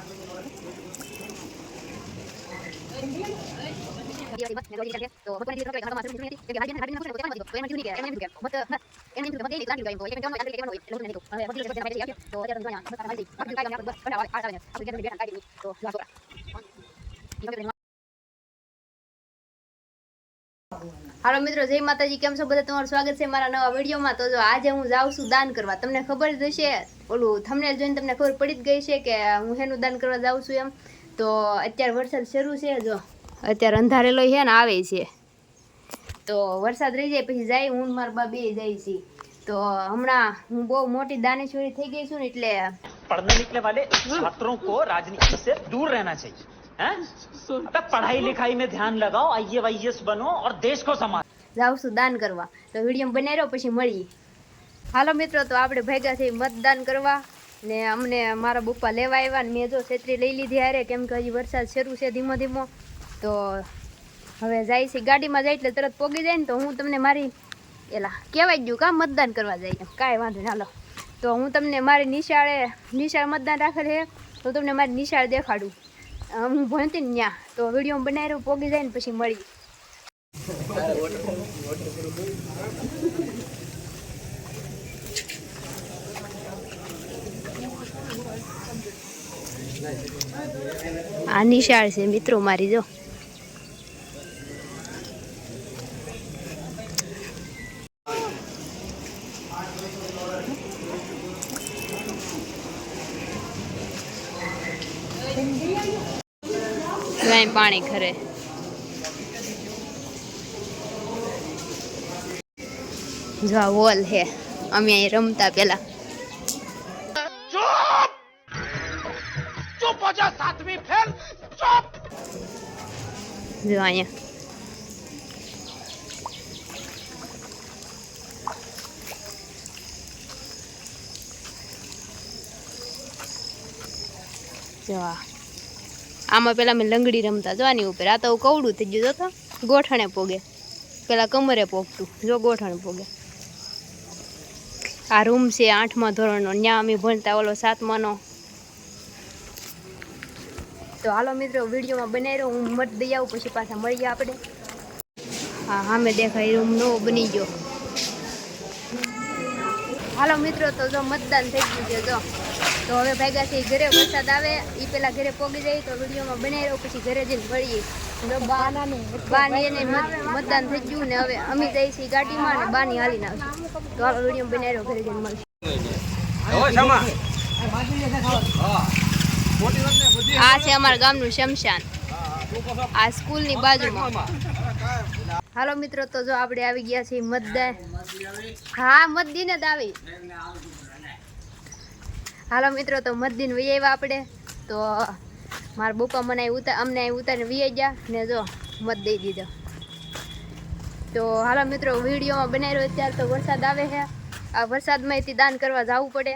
હાલો મિત્રો, જય માતાજી. કેમ છો બધા? તમારું સ્વાગત છે મારા નવા વિડીયોમાં. તો જો આજે હું જાઉં છું દાન કરવા. તમને ખબર જ હશે, ઓલું થંબનેલ જોઈને તમને ખબર પડી જ ગઈ છે કે હું હેનું દાન કરવા જાઉં છું એમ. તો અત્યારે વરસાદ શરૂ છે, જો અત્યારે અંધારેલો છે ને આવે છે. તો વરસાદ રહી જાય પછી જાય, હું મારા બા બે જાય છે. તો હમણાં હું બહુ મોટી દાનેશ્વરી થઈ ગઈ છું ને, એટલે पढ़ने निकले वाले छात्रों को राजनीति से दूर रहना चाहिए हैं? अबे पढ़ाई लिखाई में ध्यान लगाओ, आईएएस बनो और देश को संभालो. જાઉં છું દાન કરવા. તો વિડીયો બનાવી રહ્યો પછી મળીએ. હાલો મિત્રો, તો આપણે ભેગા થઈ મતદાન કરવા ને અમને મારા પપ્પા લેવા આવ્યા ને મેં જો છેતરી લઈ લીધી હારે, કેમ કે હજી વરસાદ શરૂ છે ધીમો ધીમો. તો હવે જાય છે ગાડીમાં જાય એટલે તરત પોગી જાય ને, તો હું તમને મારી એલા કહેવાય ગયું કાં મતદાન કરવા જાય, કાંઈ વાંધો નહીં. હાલો, તો હું તમને મારી નિશાળ મતદાન રાખેલ છે, તો તમને મારી નિશાળ દેખાડું. હું ભણતી ને ત્યાં, તો વિડીયો બનાવી રહ્યો, પોગી જાય ને પછી મળી. આ નિશાળ છે મિત્રો મારી, જો પાણી ખરે. જો આ વોલ હે, અમે અહીં રમતા પેલા. જો અહીંયા જો આમાં પેલા મેં લંગડી રમતા, જો આની ઉપર. આ તો કવડું થઈ ગયું, જો તો ગોઠણે પોગે. પેલા કમરે પોગતું, જો ગોઠણ પોગે. આ રૂમ છે 8મા ધોરણનો, ત્યાં અમે ભણતા, ઓલો 7માનો. તો હાલો મિત્રો, વિડીયોમાં બનાવી રહ્યો, હું મત દઈ આવું પછી પાછા મળીએ આપણે. હા હા, મેં દેખાય રૂમ નવો બની ગયો. હાલો મિત્રો, તો જો મતદાન થઈ ગયું છે. જો તો હવે ભેગા થઈ ઘરે, વરસાદ આવે એ પેલા ઘરે પોગી જાય. તો વિડીયોમાં બનાવી રહ્યો પછી ઘરે જઈને મળીએ. બાની એને મતદાન થઈ ગયું ને હવે અમે જઈએ છીએ ગાડીમાં ને બાની હાલીને આવશું. તો હાલો વિડીયો બનાવી રહ્યો, ઘરે જઈને મળીએ. આ છે અમારા ગામનું શમશાન, આ સ્કૂલની બાજુમાં. હાલો મિત્રો, તો જો આપણે આવી ગયા છીએ મતદાન. હા, મત દીને જ આવી. હાલો મિત્રો, તો મત દીને વહી આવ્યા આપણે. તો મારા પપ્પા મને અમને અહીં ઉતારીને વહી ગયા ને જો મત દઈ દીધો. તો હાલો મિત્રો, વિડીયોમાં બનાવી રહ્યો. અત્યારે તો વરસાદ આવે છે, આ વરસાદમાં દાન કરવા જવું પડે.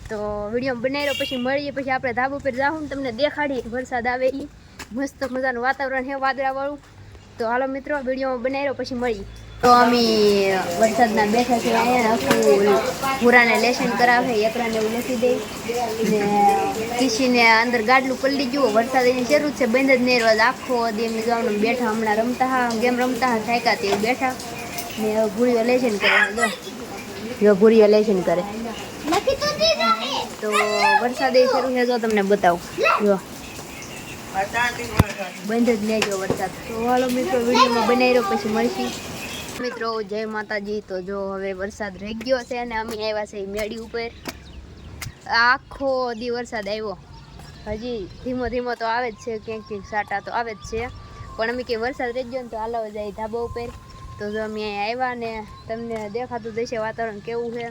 તો વિડીયો બનાવી રહ્યો પછી મળીએ. પછી આપણે ધાબા ઉપર જાઉં, તમને દેખાડીએ વરસાદ આવે એ. મસ્ત મજાનું વાતાવરણ છે, વાદળા વાળું. તો હાલો મિત્રો, વિડીયોમાં બનાવી રહ્યો પછી મળીએ. તો અમે વરસાદના બેઠા છે અહીંયા, આખું પૂરાને લેસન કરાવે, એકરાને એવું લખી દે ને કિસીને અંદર ગાડલું પલળી ગયું. વરસાદ એની શરૂ છે, બંધ જ નહીં રોજ આખો દી એમ જવાનું બેઠા. હમણાં રમતા હા, ગેમ રમતા હા, થાક્યા તે બેઠા ને ભૂરીઓ લેસન કરે. જો ભૂરીઓ લેસન કરે. તો વરસાદ એ શરૂ છે, જો તમને બતાવું. જો બંધ જ નહીં જો વરસાદ. તો હાલો મિત્રો, વિડીયોમાં બનાવી રહ્યો પછી મળશી. મિત્રો જય માતાજી. તો જો હવે વરસાદ રહી ગયો છે અને અમે આવ્યા છે મેળી ઉપર. આખો દી વરસાદ આવ્યો, હજી ધીમો ધીમો તો આવે જ છે, ક્યાંક ક્યાંક સાટા તો આવે જ છે. પણ અમે કે વરસાદ રહી ગયો ને તો હાલો જાય ધાબા ઉપર. તો જો અમે આવ્યા ને તમને દેખાતું જશે વાતાવરણ કેવું છે.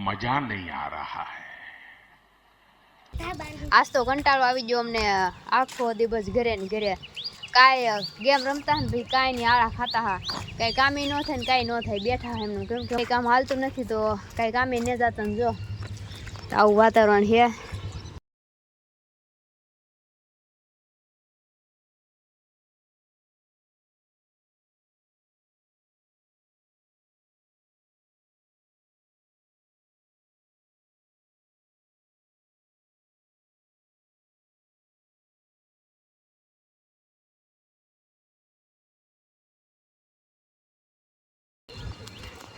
મજા નહીં આ રહા હૈ. આજ તો કંટાળો આવી ગયો અમને, આખો દિવસ ઘરે ને ઘરે. કાંઈ ગેમ રમતા ને ભાઈ, કાંઈ નહીં આળા ખાતા હા, કાંઈ કામે ન થાય ને કાંઈ ન થાય, બેઠા એમનું. કેમ કે કામ હાલતું નથી તો કાંઈ કામે ન જતા ને જો આવું વાતાવરણ છે.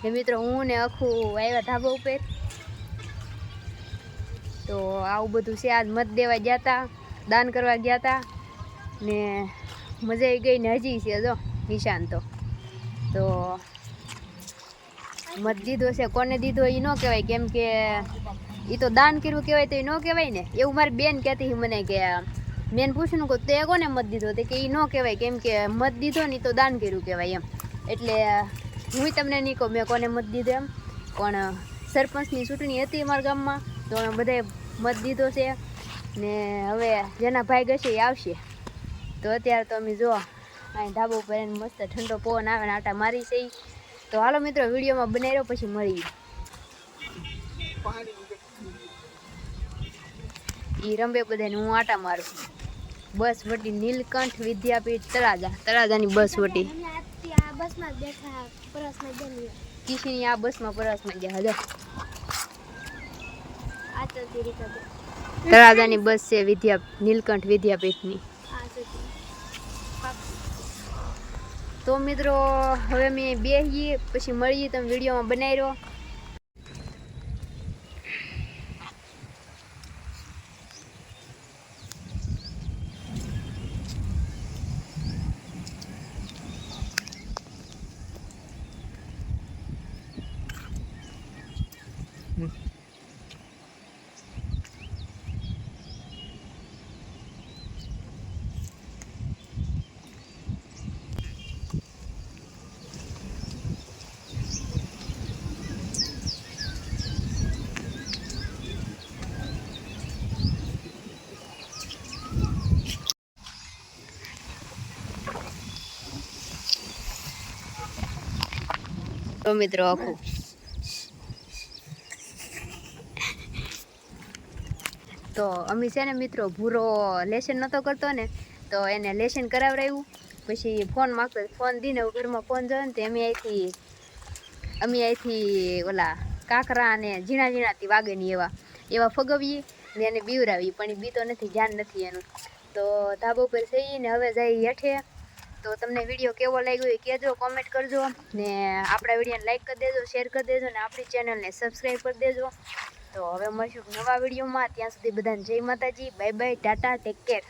ને મિત્રો હું ને આખું આવ્યા ધાબા ઉપર. તો આવું બધું છે. આજ મત દેવા ગયા હતા, દાન કરવા ગયા હતા ને મજા આવી ગઈ ને હજી છે જો નિશાન તો મત દીધો છે. કોને દીધો એ ન કહેવાય, કેમ કે એ તો દાન કર્યું કહેવાય તો એ ન કહેવાય ને. એવું મારી બેન કહેતી મને કે મેન પૂછ્યું કે તે કોને મત દીધો, તે કે એ ન કહેવાય, કેમ કે મત દીધો ને તો દાન કર્યું કહેવાય એમ. એટલે હું તમને નહીં કહું મેં કોને મત દીધો એમ, પણ સરપંચની ચૂંટણી હતી અમારા ગામમાં તો અમે બધાએ મત દીધો છે ને હવે જેના ભાઈ ગશે એ આવશે. તો અત્યારે તો અમે જો અહીં ધાબા ઉપર એને મસ્ત ઠંડો પવન આવે ને આટા મારી છે. તો હાલો મિત્રો વિડીયોમાં બનાવી રહ્યો પછી મળીએ. એ રંબે બધાને હું આટા મારું. બસ વટી નીલકંઠ વિદ્યાપીઠ તળાજાની બસ વટી કિશની આ બસમાં પરસમાં ગયા હજો. તળાજાની બસ છે નીલકંઠ વિદ્યાપીઠની. તો મિત્રો હવે મેં બેસીએ પછી મળીએ. તમે વિડીયોમાં બનાવી રહ્યો. તો મિત્રો આખું તો અમે છે ને મિત્રો ભૂરો લેસન નહોતો કરતો ને તો એને લેસન કરાવડાવ્યું. પછી ફોન માગતો, ફોન દીને ઘરમાં ફોન જોયો ને તો અમે અહીંથી ઓલા કાંકરા અને ઝીણા વાગે ને એવા ફગવીએ ને એને બીવરાવી, પણ એ બીતો નથી, ધ્યાન નથી એનું. તો ધાબા ઉપર જઈને હવે જાય હેઠે. તો તમને વિડીયો કેવો લાગ્યો એ કહેજો, કોમેન્ટ કરજો ને આપણા વિડીયોને લાઈક કરી દેજો, શેર કરી દેજો ને આપણી ચેનલને સબસ્ક્રાઈબ કરી દેજો. તો હવે મળશું નવા વિડીયોમાં. ત્યાં સુધી બધાને જય માતાજી, bye bye, Tata, take care.